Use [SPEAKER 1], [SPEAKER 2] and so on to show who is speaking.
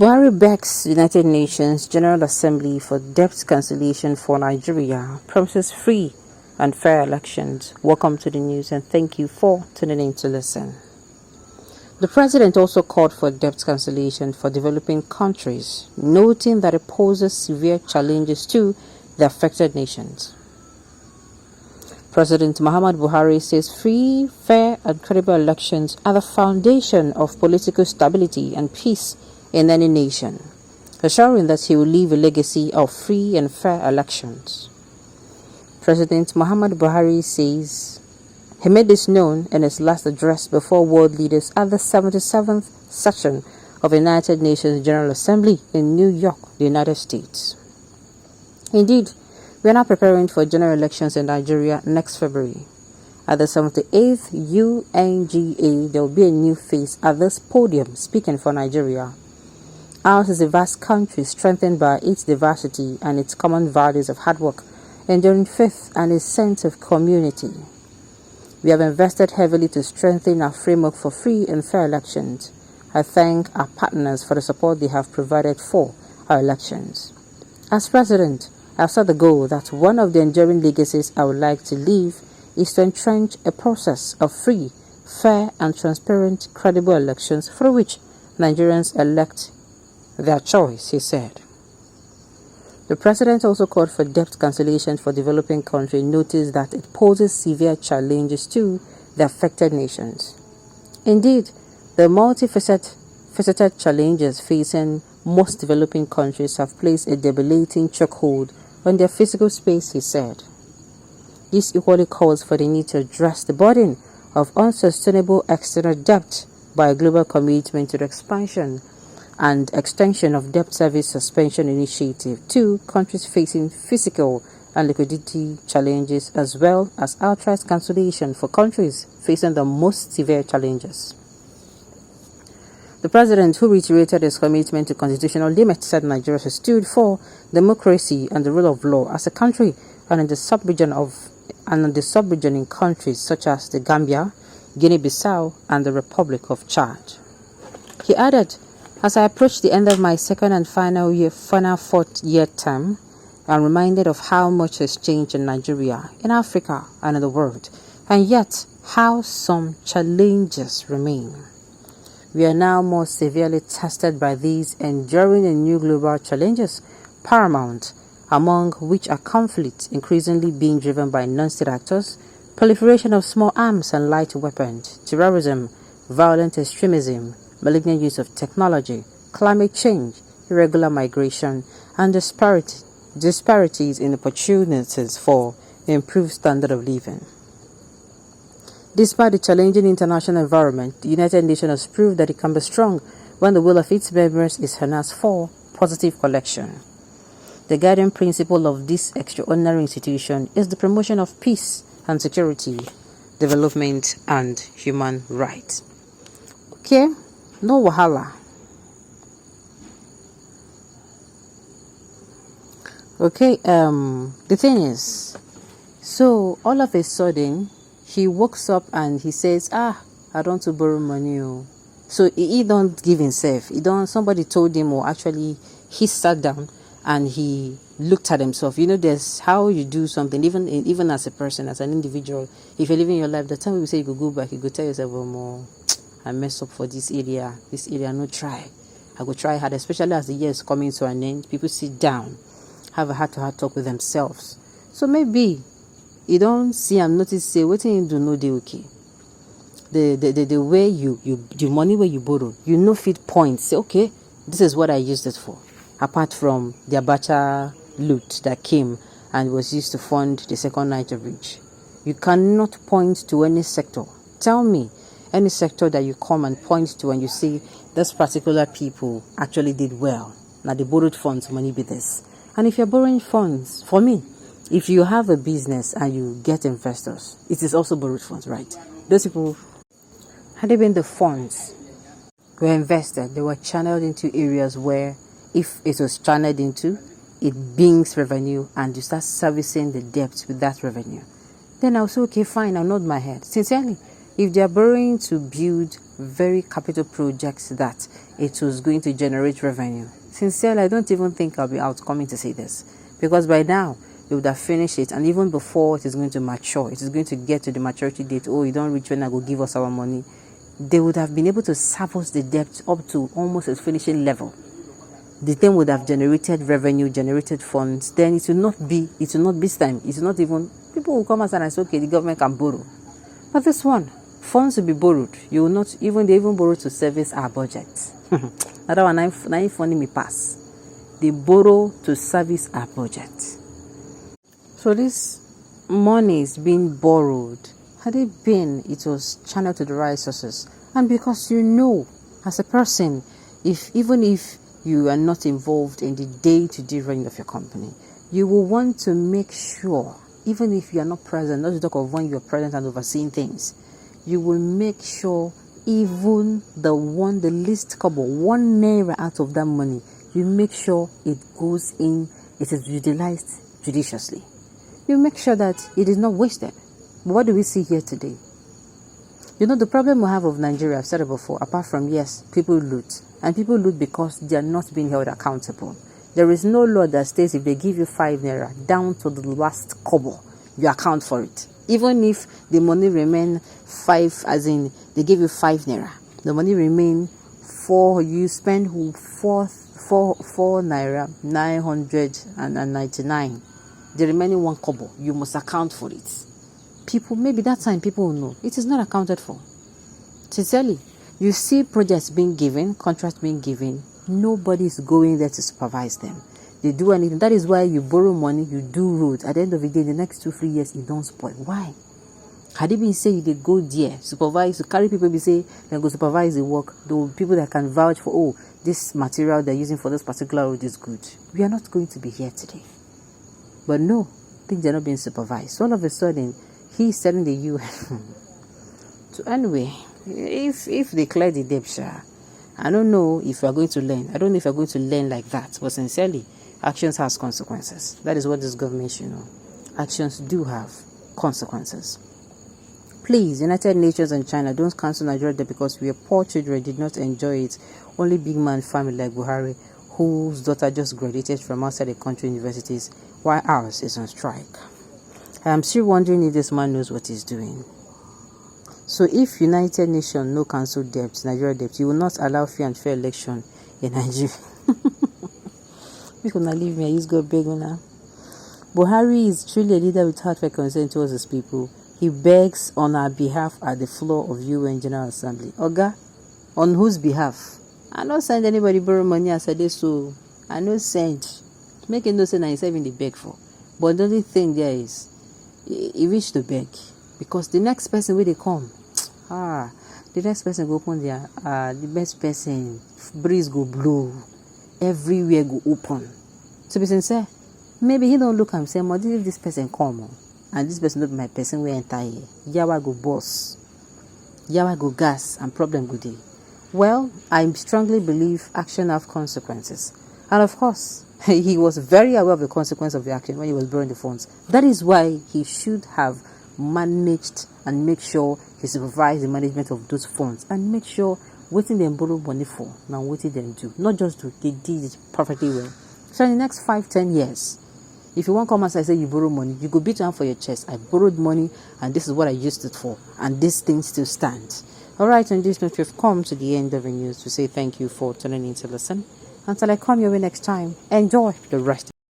[SPEAKER 1] Buhari begs United Nations General Assembly for debt cancellation for Nigeria, promises free and fair elections. Welcome to the news and thank you for tuning in to listen. The president also called for debt cancellation for developing countries, noting that it poses severe challenges to the affected nations. President Muhammad Buhari says free, fair and credible elections are the foundation of political stability and peace in any nation, assuring that he will leave a legacy of free and fair elections. President Muhammad Buhari says he made this known in his last address before world leaders at the 77th session of the United Nations General Assembly in New York, the United States. Indeed, we are now preparing for general elections in Nigeria next February. At the 78th UNGA, there will be a new face at this podium speaking for Nigeria. Ours is a vast country strengthened by its diversity and its common values of hard work, enduring faith and a sense of community. We have invested heavily to strengthen our framework for free and fair elections. I thank our partners for the support they have provided for our elections. As President, I have set the goal that one of the enduring legacies I would like to leave is to entrench a process of free, fair and transparent, credible elections for which Nigerians elect their choice, he said. The president also called for debt cancellation for developing countries, noticed that it poses severe challenges to the affected nations. Indeed, the multifaceted challenges facing most developing countries have placed a debilitating chokehold on their physical space, he said. This equally calls for the need to address the burden of unsustainable external debt by a global commitment to the expansion and extension of debt service suspension initiative to countries facing physical and liquidity challenges, as well as outright cancellation for countries facing the most severe challenges. The president, who reiterated his commitment to constitutional limits, said Nigeria has stood for democracy and the rule of law as a country and in the sub-region in countries such as the Gambia, Guinea-Bissau and the Republic of Chad. He added, as I approach the end of my second and final fourth-year term, I'm reminded of how much has changed in Nigeria, in Africa, and in the world, and yet how some challenges remain. We are now more severely tested by these enduring and new global challenges, paramount, among which are conflicts increasingly being driven by non-state actors, proliferation of small arms and light weapons, terrorism, violent extremism, malignant use of technology, climate change, irregular migration, and disparities in opportunities for improved standard of living. Despite the challenging international environment, the United Nations has proved that it can be strong when the will of its members is harnessed for positive collection. The guiding principle of this extraordinary institution is the promotion of peace and security, development, and human rights. Okay? No wahala. Okay, the thing is, so all of a sudden, he wakes up and he says, I don't want to borrow money. So he don't give himself. Somebody told him, or actually he sat down and he looked at himself. You know, there's how you do something, even as a person, as an individual. If you're living your life, the time you say you go back, you go tell yourself, more. I mess up for this area, no try. I go try hard, especially as the year is coming to an end. People sit down, have a heart-to-heart talk with themselves. So maybe you don't see and notice, say, what you do, no, they okay. The way the money where you borrow, you know, fit points. Say, okay, this is what I used it for. Apart from the Abacha loot that came and was used to fund the second Niger bridge. You cannot point to any sector. Tell me any sector that you come and point to and you say, this particular people actually did well. Now they borrowed funds, money be this. And if you're borrowing funds, for me, if you have a business and you get investors, it is also borrowed funds, right? Those people, had they been the funds were invested, they were channeled into areas where if it was channeled into, it brings revenue and you start servicing the debt with that revenue. Then I'll say, okay, fine, I'll nod my head. Sincerely, if they are borrowing to build very capital projects that it was going to generate revenue. Sincerely, I don't even think I'll be out coming to say this, because by now they would have finished it, and even before it is going to mature, it is going to get to the maturity date. Oh, you don't reach when I go give us our money. They would have been able to service the debt up to almost its finishing level. The thing would have generated revenue, generated funds. Then it will not be this time. It will not even, people will come out and say, okay, the government can borrow. But this one, funds will be borrowed. You will not even, they even borrow to service our budget. That one, now funny me pass. They borrow to service our budget. So this money is being borrowed. Had it been, it was channeled to the right sources. And because you know, as a person, even if you are not involved in the day-to-day running of your company, you will want to make sure, even if you are not present, not to talk of when you are present and overseeing things, you will make sure even the least couple, 1 naira out of that money, you make sure it goes in, it is utilized judiciously. You make sure that it is not wasted. But what do we see here today? You know, the problem we have of Nigeria, I've said it before, apart from, yes, people loot. And people loot because they are not being held accountable. There is no law that states if they give you 5 naira down to the last kobo, you account for it. Even if the money remain 5, as in they give you 5 naira, the money remain 4, you spend 4 naira 999. The remaining 1 kobo, you must account for it. People, maybe that time people will know. It is not accounted for. Sincerely, you see projects being given, contracts being given, nobody is going there to supervise them. They do anything. That is why you borrow money, you do roads. At the end of the day, the next 2-3 years, it don't spoil. Why? Had it been say they go there, supervise, to carry people, be say they go supervise the work, the people that can vouch for, oh, this material they're using for this particular road is good. We are not going to be here today. But no, things are not being supervised. So all of a sudden, he's telling the UN. So anyway, if they clear the debt, I don't know if we are going to learn. I don't know if we are going to learn like that. But sincerely, actions has consequences. That is what this government should know. Actions do have consequences. Please, United Nations and China, don't cancel Nigeria debt because we are poor children, did not enjoy it. Only big man family like Buhari, whose daughter just graduated from outside the country universities, while ours is on strike. I am still wondering if this man knows what he's doing. So if United Nations no cancel debt, Nigeria debt, you will not allow free and fair election in Nigeria. You cannot leave me, he's got big now. Buhari is truly a leader with heartfelt concern towards his people. He begs on our behalf at the floor of UN General Assembly. Oga, on whose behalf? I don't send anybody borrow money as I did, so I no send. Make it no sense I even the beg for. But the only thing there is, he wish to beg. Because the next person where they come, the next person go open there, the best person, breeze go blow, everywhere go open. To be sincere, maybe he don't look and say, but if this person come, and this person not my person will enter here, yawa go boss, yawa go gas, and problem go day. Well, I strongly believe action have consequences. And of course, he was very aware of the consequence of the action when he was borrowing the funds. That is why he should have managed and make sure he supervised the management of those funds and make sure what they borrow money for, now what they do. Not just do, they did it perfectly well. So in the next 5-10 years, if you want to come and say you borrow money, you go beat down for your chest. I borrowed money and this is what I used it for. And this thing still stands. Alright, on this note, we've come to the end of the news to say thank you for tuning in to listen. Until I come your way next time, enjoy the rest